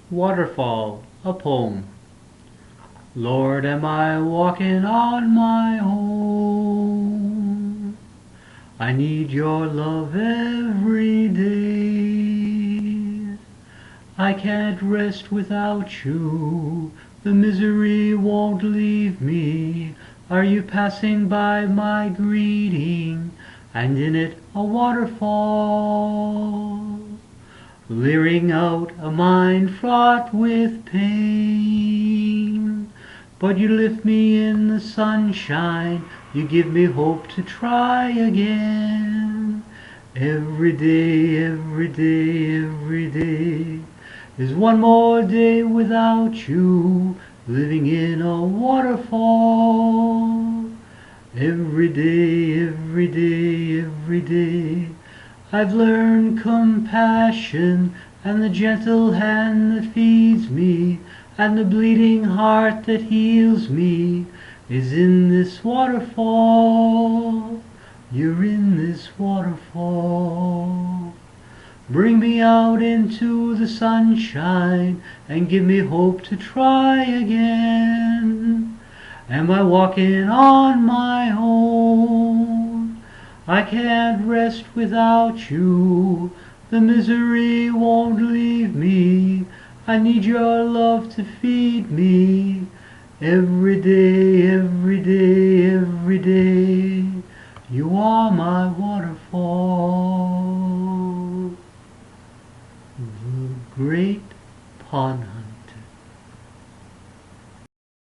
Waterfall, a poem. Lord, am I walking on my own? I need your love every day. I can't rest without you. The misery won't leave me. Are you passing by my greeting, and in it a waterfall? Leering out a mind fraught with pain. But you lift me in the sunshine, you give me hope to try again. Every day, every day, every day is one more day without you, living in a waterfall. Every day, every day, every day I've learned compassion, and the gentle hand that feeds me, and the bleeding heart that heals me is in this waterfall. You're in this waterfall. Bring me out into the sunshine and give me hope to try again. Am I walking on my own? I can't rest without you. The misery won't leave me. I need your love to feed me. Every day, every day, every day, you are my waterfall. The great pond.